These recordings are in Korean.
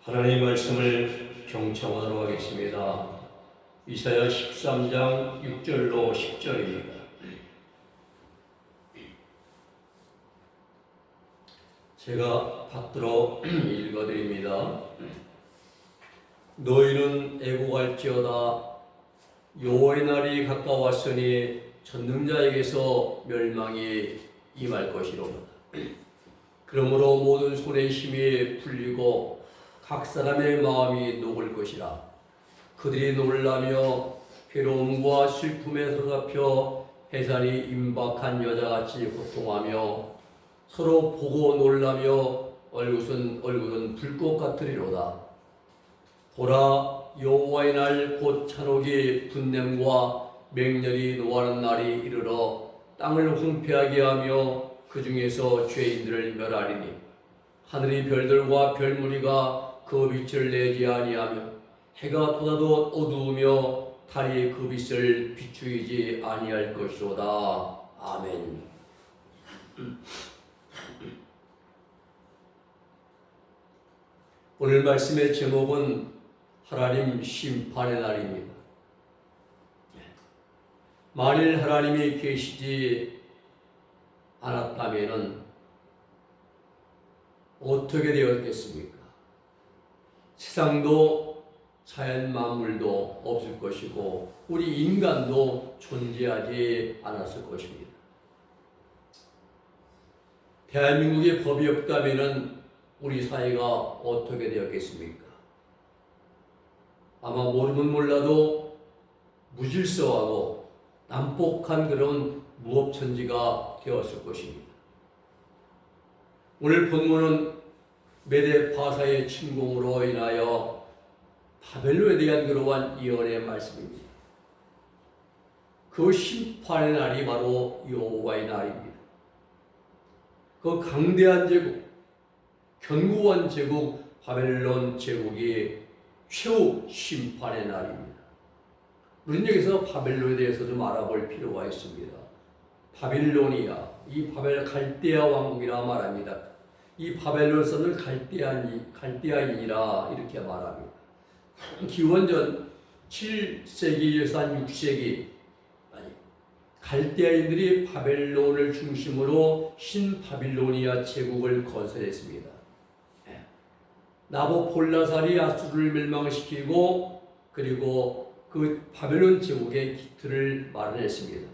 하나님의 말씀을 경청하도록 하겠습니다. 이사야 13장 6절로 10절입니다. 제가 받들어 읽어드립니다. 너희는 애곡할지어다. 여호와의 날이 가까웠으니 전능자에게서 멸망이 임할 것이로다. 그러므로 모든 손의 힘이 풀리고 각 사람의 마음이 녹을 것이라. 그들이 놀라며 괴로움과 슬픔에 사로잡혀 해산이 임박한 여자같이 고통하며 서로 보고 놀라며 얼굴은 불꽃 같으리로다. 보라, 여호와의 날 곧 찬옥이 분냄과 맹렬히 노하는 날이 이르러 땅을 황폐하게 하며 그 중에서 죄인들을 멸하리니 하늘의 별들과 별무리가 그 빛을 내지 아니하며 해가 돋아도 어두우며 달이 그 빛을 비추이지 아니할 것이로다. 아멘. 오늘 말씀의 제목은 하나님 심판의 날입니다. 만일 하나님이 계시지 않았다면 어떻게 되었겠습니까? 세상도 자연 만물도 없을 것이고 우리 인간도 존재하지 않았을 것입니다. 대한민국에 법이 없다면 우리 사회가 어떻게 되었겠습니까? 아마 모르면 몰라도 무질서하고 난폭한 그런 무법천지가 되었을 것입니다. 오늘 본문은 메대 바사의 침공으로 인하여 바벨론에 대한 그러한 예언의 말씀입니다. 그 심판의 날이 바로 여호와의 날입니다. 그 강대한 제국, 견고한 제국 바벨론 제국이 최후 심판의 날입니다. 우리는 여기서 바벨론에 대해서 좀 알아볼 필요가 있습니다. 바빌로니아, 이 바벨 갈대아 왕국이라 말합니다. 이 바벨론서는 갈대아인이라 이렇게 말합니다. 기원전 7세기에서 한 6세기 갈대아인들이 바벨론을 중심으로 신바빌로니아 제국을 건설했습니다. 나보폴라살이 아수르를 멸망시키고 그리고 그 바벨론 제국의 기틀을 마련했습니다.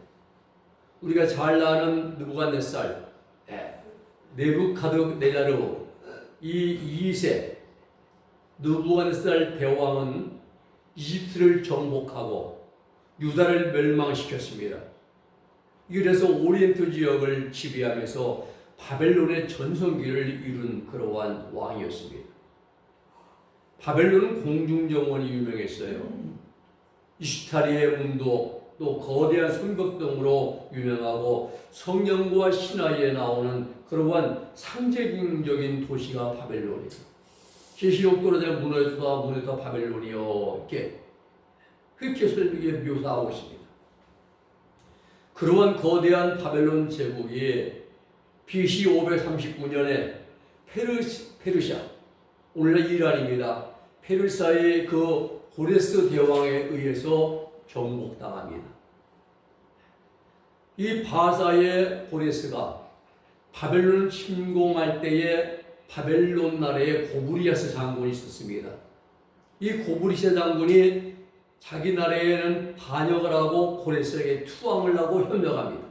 우리가 잘 아는 느부갓네살, 네부카드네자르 이 2세 느부갓네살 대왕은 이집트를 정복하고 유다를 멸망시켰습니다. 이래서 오리엔트 지역을 지배하면서 바벨론의 전성기를 이룬 그러한 왕이었습니다. 바벨론은 공중정원이 유명했어요. 이슈타리의 문도 또 거대한 성벽동으로 유명하고 성령과 신화에 나오는 그러한 상징적인 도시가 바벨론이에요. 계시록 떨어지는 문에서 바벨론이요. 그렇게 설명에 묘사하고 있습니다. 그러한 거대한 바벨론 제국이 BC 539년에 페르시아, 오늘날 이란입니다. 페르시아의 그 고레스 대왕에 의해서 정복당합니다. 이 바사의 고레스가 바벨론을 침공할 때에 바벨론 나라에 고브리아스 장군이 있었습니다. 이 고브리아스 장군이 자기 나라에는 반역을 하고 고레스에게 투항을 하고 협력합니다.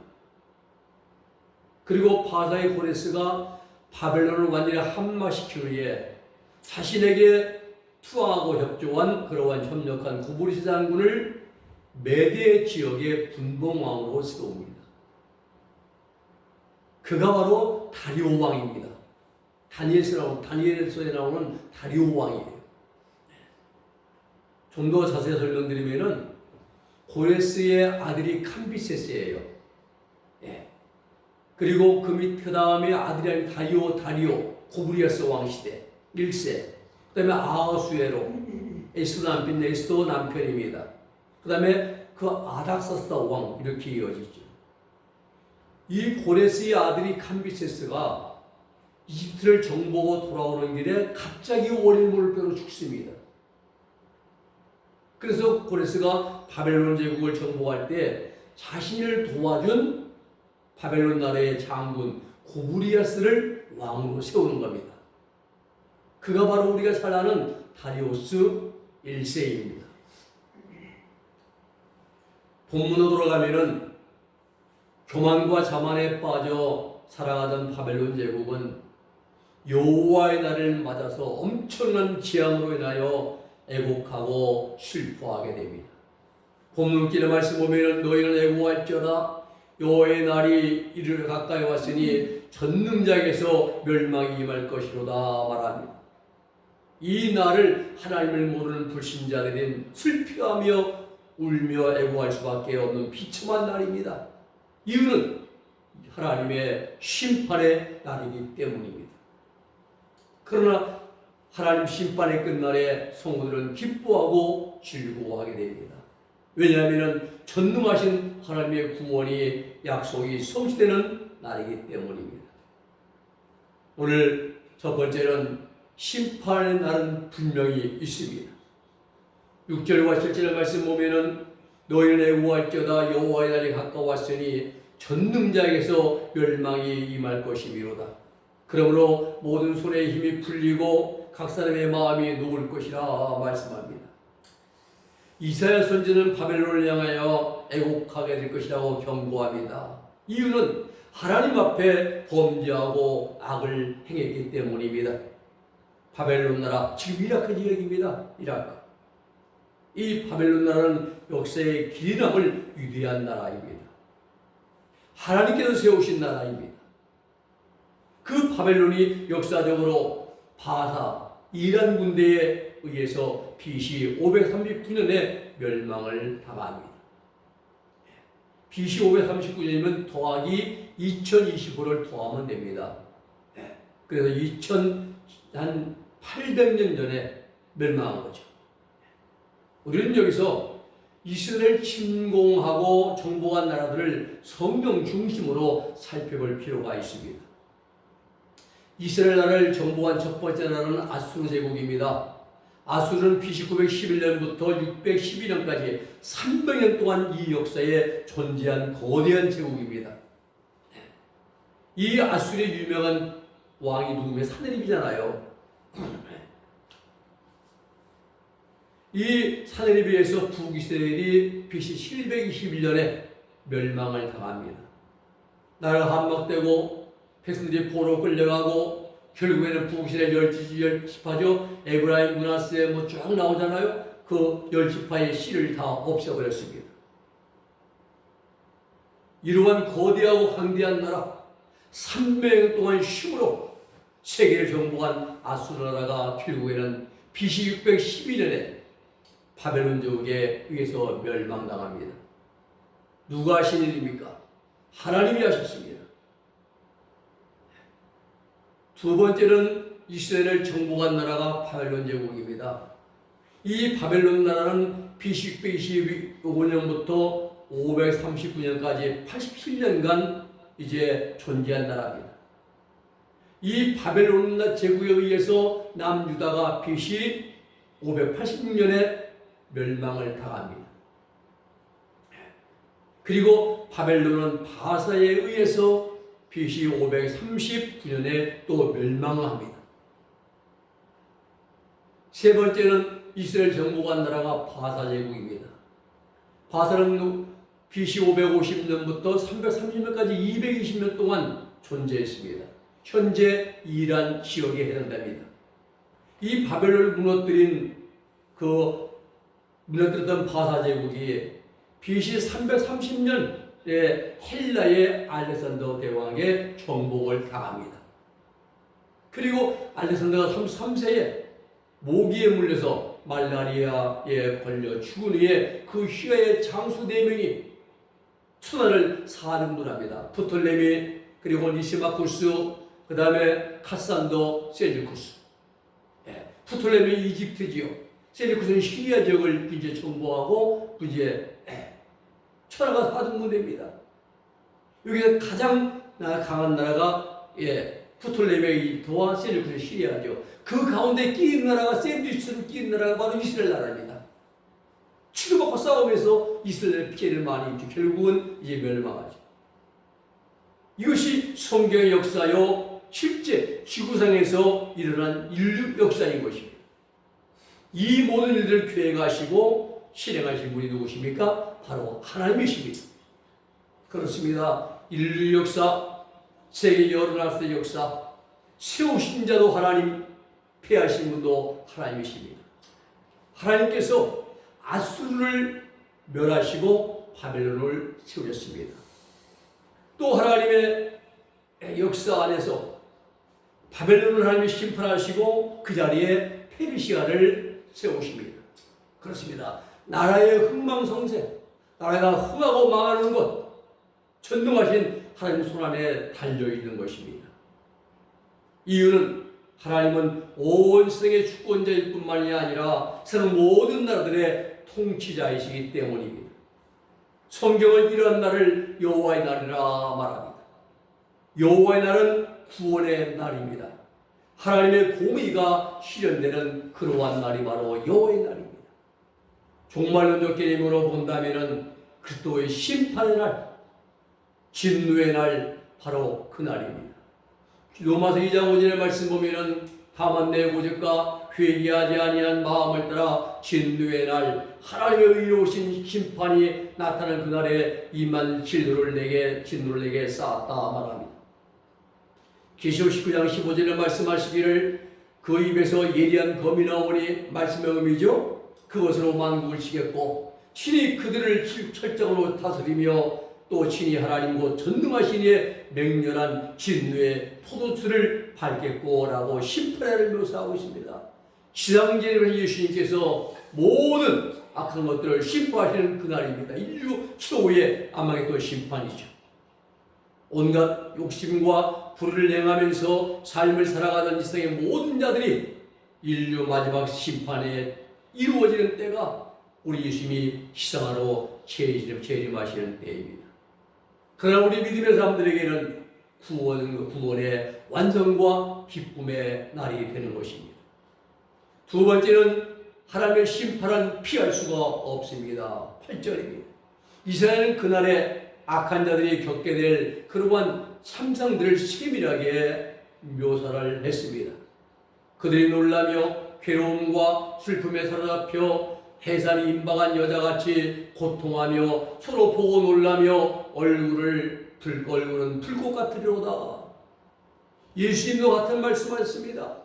그리고 바사의 고레스가 바벨론을 완전히 함마시킨 후에 자신에게 투항하고 협조한 그러한 협력한 고브리아스 장군을 메대 지역의 분봉왕으로 세웁니다. 그가 바로 다리오 왕입니다. 다니엘서에 나오는 다리오 왕이에요. 좀 더 자세히 설명드리면은 고레스의 아들이 캄비세스예요. 그리고 그 다음에 아들이 다리오 고브리아스 왕 시대 1세. 그 다음에 아하수에로 에스도 남편입니다. 그 다음에 그 아닥사스다 왕 이렇게 이어지죠. 이 고레스의 아들이 캄비세스가 이집트를 정복하고 돌아오는 길에 갑자기 원인물병으로 죽습니다. 그래서 고레스가 바벨론 제국을 정복할 때 자신을 도와준 바벨론 나라의 장군 고브리아스를 왕으로 세우는 겁니다. 그가 바로 우리가 잘 아는 다리우스 1세입니다. 본문으로 돌아가면은 교만과 자만에 빠져 살아가던 바벨론 제국은 여호와의 날을 맞아서 엄청난 재앙으로 인하여 애곡하고 슬퍼하게 됩니다. 본문길의 말씀 보면 너희는 애곡할지어다 여호와의 날이 이르러 가까이 왔으니 전능자에게서 멸망이 임할 것이로다 말합니다. 이 날을 하나님을 모르는 불신자들은 슬퍼하며 울며 애곡할 수밖에 없는 비참한 날입니다. 이유는 하나님의 심판의 날이기 때문입니다. 그러나 하나님 심판의 끝날에 성도들은 기뻐하고 즐거워하게 됩니다. 왜냐하면 전능하신 하나님의 구원이 약속이 성취되는 날이기 때문입니다. 오늘 첫 번째는 심판의 날은 분명히 있습니다. 6절과 7절의 말씀 보면은 너희는 애고할지어다 여호와의 날이 가까웠으니 전능자에게서 멸망이 임할 것이미로다. 그러므로 모든 손의 힘이 풀리고 각 사람의 마음이 녹을 것이라 말씀합니다. 이사야 선지는 바벨론을 향하여 애곡하게 될 것이라고 경고합니다. 이유는 하나님 앞에 범죄하고 악을 행했기 때문입니다. 바벨론 나라, 지금 이라크 지역입니다. 이라크. 이 바벨론 나라는 역사의 길이 남을 위대한 나라입니다. 하나님께서 세우신 나라입니다. 그 바벨론이 역사적으로 바사, 이란 군대에 의해서 BC 539년에 멸망을 당합니다. BC 539년이면 더하기 2025를 더하면 됩니다. 그래서 2800년 전에 멸망한 거죠. 우리는 여기서 이스라엘 침공하고 정복한 나라들을 성경 중심으로 살펴볼 필요가 있습니다. 이스라엘 나라를 정복한 첫 번째 나라는 아수르 제국입니다. 아수르는 BC 911년부터 612년까지 300년 동안 이 역사에 존재한 거대한 제국입니다. 이 아수르의 유명한 왕이 누구면 사네립이잖아요. 이 사네립에 의해서 북이스라엘이 BC 721년에 멸망을 당합니다. 나라가 함락되고 백성들이 포로로 끌려가고 결국에는 북이스라엘 열 지파죠. 에브라임, 므낫세 쭉 나오잖아요. 그 열 지파의 씨를 다 없애버렸습니다. 이러한 거대하고 강대한 나라 300년 동안 힘으로 세계를 정복한 아수르 나라가 결국에는 BC 612년에 바벨론 제국에 의해서 멸망당합니다. 누가 하신 일입니까? 하나님이 하셨습니다. 두 번째는 이스라엘을 정복한 나라가 바벨론 제국입니다. 이 바벨론 나라는 BC 625년부터 539년까지 87년간 이제 존재한 나라입니다. 이 바벨론 제국에 의해서 남유다가 BC 586년에 멸망을 당합니다. 그리고 바벨론은 바사에 의해서 BC 539년에 또 멸망을 합니다. 세 번째는 이스라엘 정복한 나라가 바사 제국입니다. 바사는 BC 550년부터 330년까지 220년 동안 존재했습니다. 현재 이란 지역에 해당됩니다. 이 바벨론을 무너뜨렸던 바사 제국이 BC 330년에 헬라의 알렉산더 대왕의 정복을 당합니다. 그리고 알렉산더가 33세에 모기에 물려서 말라리아에 걸려 죽은 후에 그 휘하의 장수 4명이 수나를 사등분합니다. 프톨레미, 그리고 니시마쿠스, 그 다음에 카산도, 셀주쿠스. 프톨레미 이집트지요. 셀주쿠스는 시리아 지역을 이제 정복하고 이제 천하가 사등분됩니다. 여기서 가장 강한 나라가 프톨레메 이집트와 셀루크스 시리아죠. 그 가운데 끼인 나라가 샌드위치로 끼인 나라가 바로 이스라엘 나라입니다. 치료받고 싸우면서 이스라엘 피해를 많이 입죠. 결국은 이제 멸망하죠. 이것이 성경의 역사요, 실제 지구상에서 일어난 인류 역사인 것입니다. 이 모든 일들을 계획하시고 실행하신 분이 누구십니까? 바로 하나님이십니다. 그렇습니다. 인류 역사, 세계 여러 나라의 역사, 세우신 자도 하나님, 폐하신 분도 하나님이십니다. 하나님께서 아수르를 멸하시고 바벨론을 세우셨습니다. 또 하나님의 역사 안에서 바벨론을 하나님이 심판하시고 그 자리에 페르시아를 세우십니다. 그렇습니다. 나라의 흥망성쇠, 나라가 흥하고 망하는 것, 전능하신 하나님 손안에 달려있는 것입니다. 이유는 하나님은 온 세상의 주권자일 뿐만이 아니라 세상 모든 나라들의 통치자이시기 때문입니다. 성경은 이러한 날을 여호와의 날이라 말합니다. 여호와의 날은 구원의 날입니다. 하나님의 공의가 실현되는 그러한 날이 바로 여호와의 날입니다. 종말론적 개념으로 본다면 그리스도의 심판의 날, 진노의 날, 바로 그 날입니다. 로마서 2장 5절의 말씀 보면은 다만 내 고집과 회개하지 아니한 마음을 따라 진노의 날, 하나님의 의로우신 심판이 나타난 그날에 임한 진노를 내게 쌓았다 말합니다. 계시록 19장 15절에 말씀하시기를 그 입에서 예리한 검이 나오니 말씀의 의미죠. 그것으로 만국을 치겠고 친히 그들을 철장으로 다스리며 또 친히 하나님 곧 전능하신 이의 맹렬한 진노의 포도주를 밟겠고 라고 심판을 묘사하고 있습니다. 지상제를 예수님께서 모든 악한 것들을 심판하시는 그날입니다. 인류 최후의 아마겟돈 심판이죠. 온갖 욕심과 불의를 행하면서 삶을 살아가던 이 세상의 모든 자들이 인류 마지막 심판에 이루어지는 때가 우리 예수님이 희생하러 재림하시는 때입니다. 그러나 우리 믿음의 사람들에게는 구원의 완성과 기쁨의 날이 되는 것입니다. 두 번째는 하나님의 심판은 피할 수가 없습니다. 8절입니다. 이스라엘은 그날에 악한 자들이 겪게 될 그러한 참상들을 세밀하게 묘사를 했습니다. 그들이 놀라며 괴로움과 슬픔에 사로잡혀 해산이 임박한 여자같이 고통하며 서로 보고 놀라며 얼굴은 불꽃 같으리로다. 예수님도 같은 말씀하셨습니다.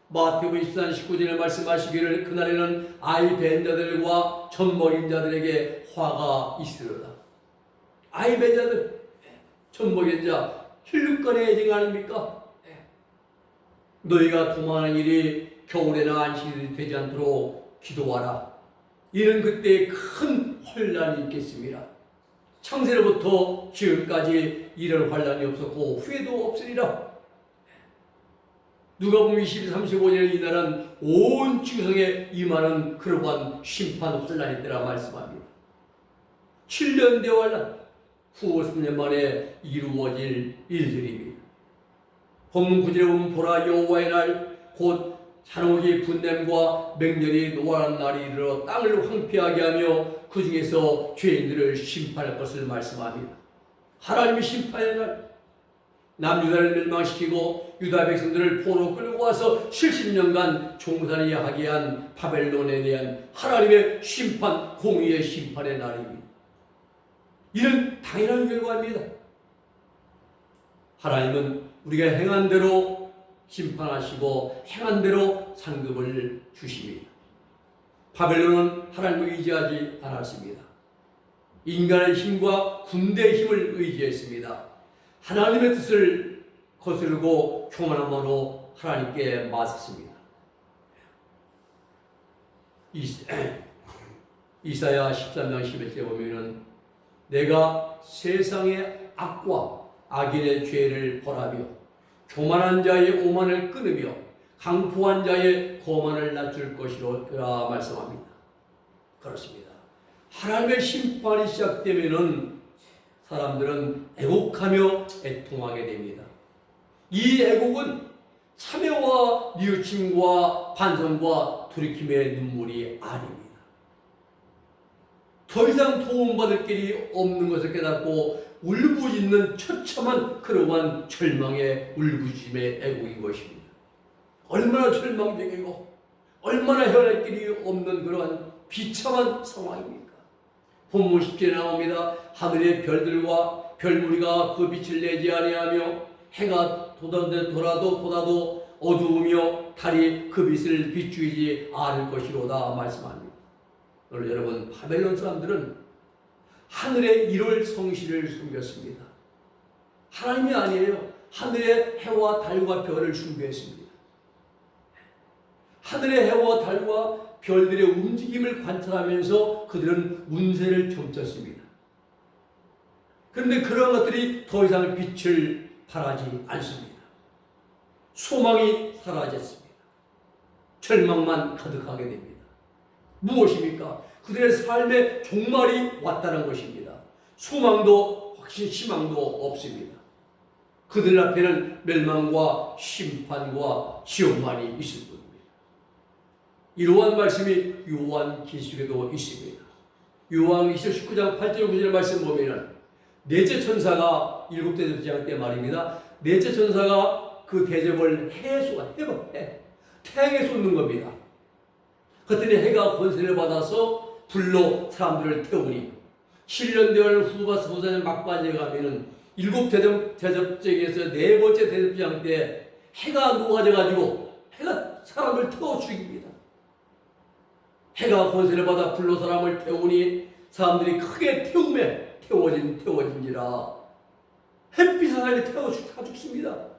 마태복음 24장 19절에 말씀하시기를 그날에는 아이 벤 자들과 젖 먹인 자들에게 화가 있으리로다. 아이 벤 자들, 젖 먹인 자, 혈육간의 애증 아닙니까? 너희가 도망하는 일이 겨울에나 안식일이 되지 않도록 기도하라. 이는 그때 큰 환난이 있겠습니다. 창세로부터 지금까지 이런 환난이 없었고 후회도 없으리라. 누가복음 22, 35절 이날은 온 지구상에 임하는 그러한 심판 환난이 때라 말씀합니다. 7년 대환란 후 3년 만에 이루어질 일들입니다. 본문 9절에 보면 보라 여호와의 날 곧 잔혹이 분냄과 맹렬히 노하는 날이 이르러 땅을 황폐하게 하며 그 중에서 죄인들을 심판할 것을 말씀합니다. 하나님의 심판의 날, 남유다를 멸망시키고 유다 백성들을 포로 끌고 와서 70년간 종살이 하게 한 바벨론에 대한 하나님의 심판, 공의의 심판의 날입니다. 이는 당연한 결과입니다. 하나님은 우리가 행한 대로 심판하시고 행한 대로 상급을 주십니다. 바벨론은 하나님을 의지하지 않았습니다. 인간의 힘과 군대의 힘을 의지했습니다. 하나님의 뜻을 거스르고 교만함으로 하나님께 맞섰습니다. 이사야 13장 11절에 보면은 내가 세상의 악과 악인의 죄를 벌하며 교만한 자의 오만을 끊으며 강포한 자의 거만을 낮출 것이라 말씀합니다. 그렇습니다. 하나님의 심판이 시작되면은 사람들은 애곡하며 애통하게 됩니다. 이 애국은 참회와 뉘우침과 반성과 돌이킴의 눈물이 아닙니다. 더 이상 도움받을 길이 없는 것을 깨닫고 울부짖는 처참한 그러한 절망의 울부짖음의 애국인 것입니다. 얼마나 절망적이고 얼마나 헤어날 길이 없는 그러한 비참한 상황입니까? 본문 10절에 나옵니다. 하늘의 별들과 별무리가 그 빛을 내지 아니하며 해가 돌아도 어두우며 달이 그 빛을 비추지 않을 것이로다 말씀합니다. 오늘 여러분, 바벨론 사람들은 하늘의 1월 성실을 숨겼습니다. 하나님이 아니에요. 하늘의 해와 달과 별을 숭배했습니다. 하늘의 해와 달과 별들의 움직임을 관찰하면서 그들은 운세를 점쳤습니다. 그런데 그런 것들이 더 이상 빛을 발하지 않습니다. 소망이 사라졌습니다. 절망만 가득하게 됩니다. 무엇입니까? 그들의 삶의 종말이 왔다는 것입니다. 소망도 확신, 희망도 없습니다. 그들 앞에는 멸망과 심판과 지옥만이 있을 뿐입니다. 이러한 말씀이 요한계시록에도 있습니다. 요한계시록 19장 8절 9절 말씀 보면은 넷째 천사가 7대 대제사장 때 말입니다. 넷째 천사가 그 대접을 태양에 쏟는 겁니다. 그랬더니 해가 권세를 받아서 불로 사람들을 태우니 7년 후가 소산의 막바지에 가면은 7 대접장에서 4번째 대접장 때 해가 녹아져 가지고 해가 사람을 태워 죽입니다. 해가 권세를 받아 불로 사람을 태우니 사람들이 크게 태워진지라 햇빛 사람이 다 죽습니다.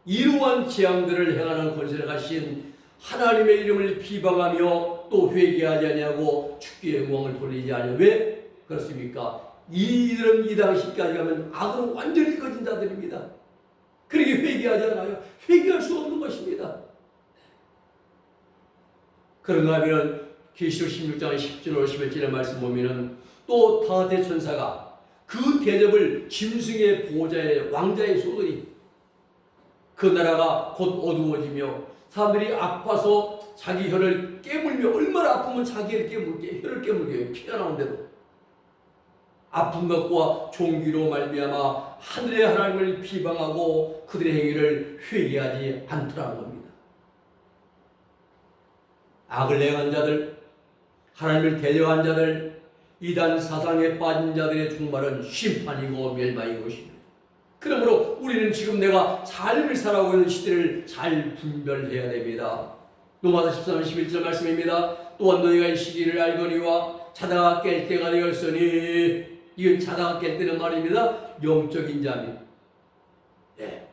이러한 재앙들을 행하는 권세를 가신 하나님의 이름을 비방하며 또 회개하지 아니하고 주께 영광을 돌리지 아니하며 왜 그렇습니까? 이들은 이 당시까지 가면 악으로 완전히 꺼진 자들입니다. 그러게 회개하지 않아요. 회개할 수 없는 것입니다. 그런가 하면 계시록 16장 10절 11절의 말씀 보면은 또 다대 천사가 그 대접을 짐승의 보호자의 왕자의 쏘더니 그 나라가 곧 어두워지며 사람들이 아파서 자기 혀를 깨물며 얼마나 아프면 자기를 혀를 깨물게 피가 나오는데도 아픈 것과 종기로 말미암아 하늘의 하나님을 비방하고 그들의 행위를 회개하지 않더라는 겁니다. 악을 행한 자들, 하나님을 대적한 자들, 이단 사상에 빠진 자들의 종말은 심판이고 멸망인 것입니다. 그러므로 우리는 지금 내가 삶을 살아가고 있는 시대를 잘 분별해야 됩니다. 로마서 13장 11절 말씀입니다. 또한 너희가 이 시기를 알거니와 자다가 깰 때가 되었으니, 이건 자다가 깰 때는 말입니다. 영적인 잠이. 네.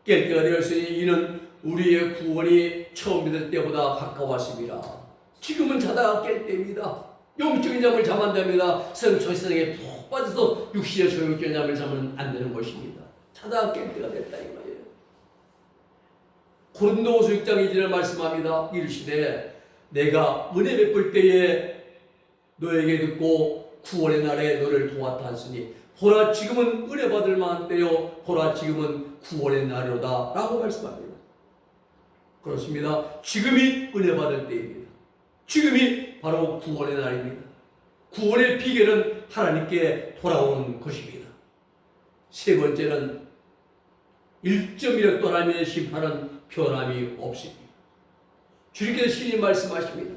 깰 때가 되었으니 이는 우리의 구원이 처음 믿을 때보다 가까웠습니다. 지금은 자다가 깰 때입니다. 영적인 잠을 자면 안 됩니다. 세상에 푹 빠져서 육신의 소유적인 잠을 자면 안 되는 것입니다. 자다가 깰 때가 됐다 이거예요. 고린도후서 6장 2절에 말씀합니다. 이르시되 내가 은혜 베풀 때에 너에게 듣고 구원의 날에 너를 도왔다 하시니 보라 지금은 은혜 받을 만한 때요 보라 지금은 구원의 날이로다 라고 말씀합니다. 그렇습니다. 지금이 은혜 받을 때입니다. 지금이 바로 구원의 날입니다. 구원의 비결은 하나님께 돌아오는 것입니다. 세 번째는 1.1억 하나님의 심판은 변함이 없습니다. 주님께서 신이 말씀하십니다.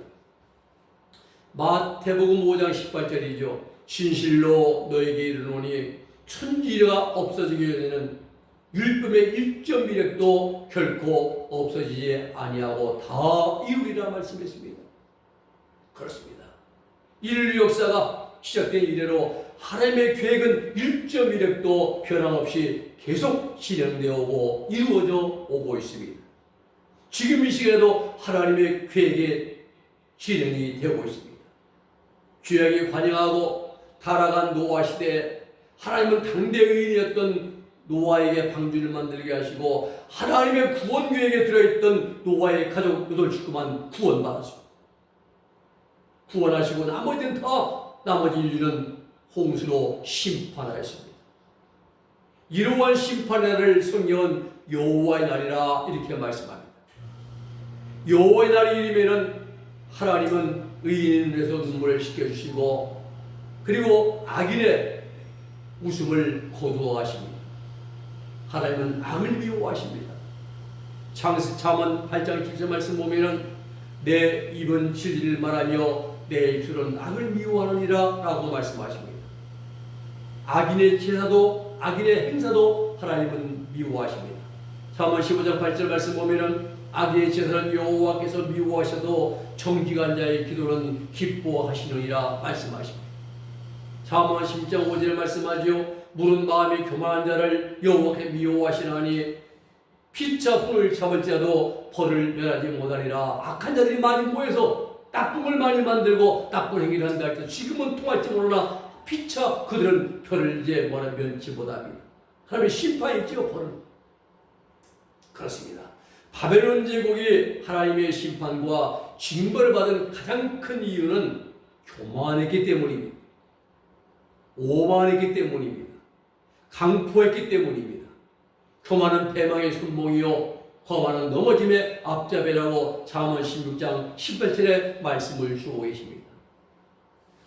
마태복음 5장 18절이죠. 진실로 너에게 이르노니 천지가 없어지기 전에는 율법의 1.1획도 결코 없어지지 아니하고 다 이루리라 말씀했습니다. 그렇습니다. 인류 역사가 시작된 이래로 하나님의 계획은 1.1획도 변함없이 계속 진행되어 오고 이루어져 오고 있습니다. 지금 이 시간에도 하나님의 계획이 진행이 되고 있습니다. 죄악이 관영하고 타락한 노아 시대에 하나님은 당대 의인이었던 노아에게 방주를 만들게 하시고 하나님의 구원 계획에 들어있던 노아의 가족 8식구만 구원받았습니다. 구원하시고 나머지는 나머지 인류는 홍수로 심판하였습니다. 이러한 심판을 성경은 여호와의 날이라 이렇게 말씀합니다. 여호와의 날이 이르면은 하나님은 의인에서 눈물을 씻겨주시고 그리고 악인의 웃음을 거두어가십니다. 하나님은 악을 미워하십니다. 잠언 8장 7절 말씀 보면은 내 입은 진리를 말하며 내 입술은 악을 미워하느니라 라고 말씀하십니다. 악인의 제사도 악인의 행사도 하나님은 미워하십니다. 잠언 15장 8절 말씀 보면은 악인의 제사는 여호와께서 미워하셔도 정직한 자의 기도는 기뻐하시느니라 말씀하십니다. 잠언 10장 5절 말씀하지요. 무른 마음이 교만한 자를 여호와께 미워하시나니 피차 손을 잡을지라도 벌을 면하지 못하리라. 악한 자들이 많이 모여서 나쁜 걸 많이 만들고 나쁜 행위를 한다 할때 지금은 통할지 모르나 피차 그들은 벌을 이제 면치 못합니다. 하나님의 심판이 있지요. 벌은. 그렇습니다. 바벨론 제국이 하나님의 심판과 징벌을 받은 가장 큰 이유는 교만했기 때문입니다. 오만했기 때문입니다. 강포했기 때문입니다. 교만은 패망의 손목이요 거만은 넘어짐의 앞잡이라고 잠언 16장 18절에 말씀을 주고 계십니다.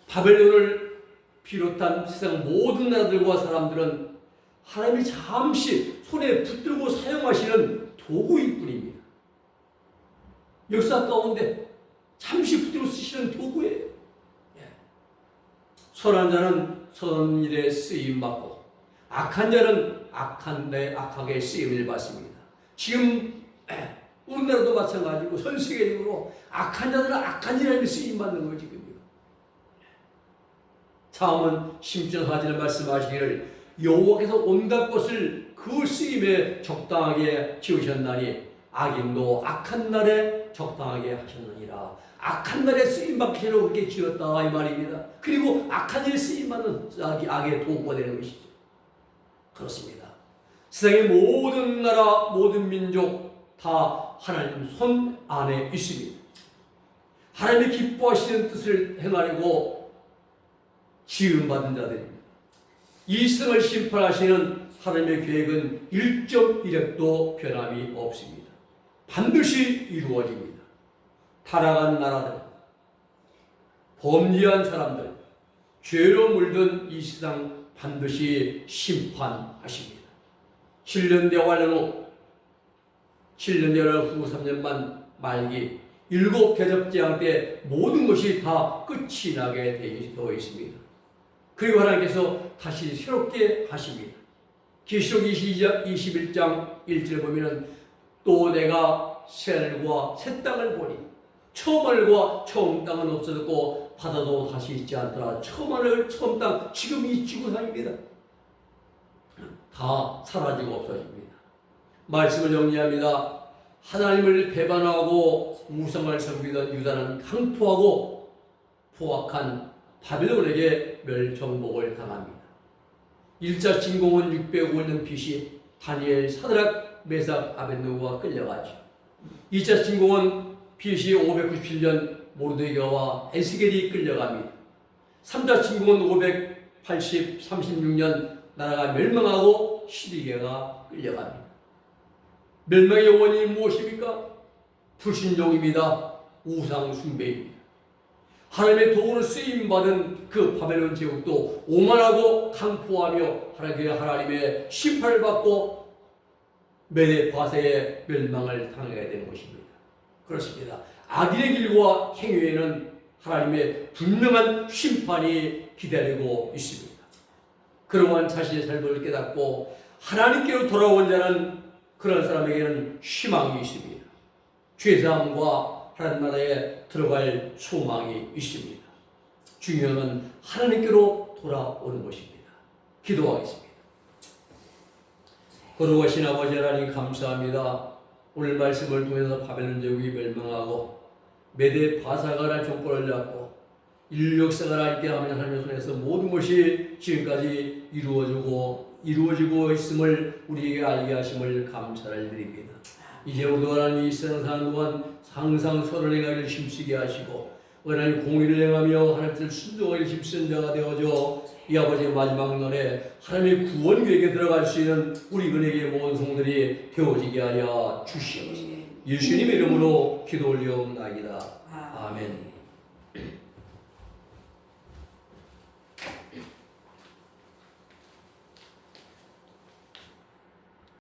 바벨론을 비롯한 세상 모든 나라들과 사람들은 하나님이 잠시 손에 붙들고 사용하시는 도구일 뿐입니다. 역사 가운데 잠시 붙들고 쓰시는 도구예요. 선한 자는 선한 일에 쓰임받고 악한 자는 악하게 쓰임을 받습니다. 지금 우리나라도 마찬가지고 전 세계적으로 악한 자들은 악한 일에 쓰임받는 거지. 잠언 10장 4절에 말씀하시기를 여호와께서 온갖 것을 그 쓰임에 적당하게 지으셨나니 악인도 악한 날에 적당하게 하셨느니라. 악한 날에 쓰임받기로 그렇게 지었다 이 말입니다. 그리고 악한 일에 쓰임받는 악의 도구가 되는 것이죠. 그렇습니다. 세상의 모든 나라 모든 민족 다 하나님 손 안에 있습니다. 하나님이 기뻐하시는 뜻을 행하려고 지음받은 자들입니다. 이 세상을 심판하시는 하나님의 계획은 1.1핵도 변함이 없습니다. 반드시 이루어집니다. 타락한 나라들, 범죄한 사람들, 죄로 물든 이 세상 반드시 심판하십니다. 7년 대환란 후 3년만 말기 7 대접재앙 때 모든 것이 다 끝이 나게 되어 있습니다. 그리고 하나님께서 다시 새롭게 하십니다. 계시록 21장 1절에 보면은 또 내가 새하늘과 새 땅을 보니 처음 하늘과 처음 땅은 없어졌고 바다도 다시 있지 않더라. 처음 하늘 처음 땅 지금 이 지구상입니다. 다 사라지고 없어집니다. 말씀을 정리합니다. 하나님을 배반하고 우상을 섬기던 유다는 강포하고 포악한 바벨론에게 멸정복을 당합니다. 1차 진공은 605년 BC 다니엘, 사드락, 메삭, 아벳느고가 끌려가죠. 2차 진공은 BC 597년 모르드게와 에스겔이 끌려갑니다. 3차 진공은 36년 나라가 멸망하고 시리아가 끌려갑니다. 멸망의 원인이 무엇입니까? 불신종입니다. 우상 숭배입니다. 하나님의 도구로 쓰임받은 그 바벨론 제국도 오만하고 강포하며 하나님의 심판을 받고 메대 바세의 멸망을 당하게 되는 것입니다. 그렇습니다. 악인의 길과 행위에는 하나님의 분명한 심판이 기다리고 있습니다. 그러한 자신의 삶을 깨닫고 하나님께로 돌아온 자는 그런 사람에게는 희망이 있습니다. 죄사함과 하나님 나라에 들어갈 소망이 있습니다. 중요한 건 하나님께로 돌아오는 것입니다. 기도하겠습니다. 거룩하신 아버지 하나님 감사합니다. 오늘 말씀을 통해서 바벨론 제국이 멸망하고 메대 바사가 정권을 잡고 인류 역사가 함께 하면 하나님의 손에서 모든 것이 지금까지 이루어지고 있음을 우리에게 알게 하심을 감사를 드립니다. 이제 우리도 하나님이 이 세상 사는 동안 항상 선을 행하기를 힘쓰게 하시고 하나님 공의를 행하며 하나님 뜻을 순종하기 힘쓰는 자가 되어져 이 아버지의 마지막 날에 하나님의 구원 계획에 들어갈 수 있는 우리 은혜의 모든 성들이 되어지게 하여 주시옵소서. 예수님의 이름으로 기도 올려옵나이다. 아멘.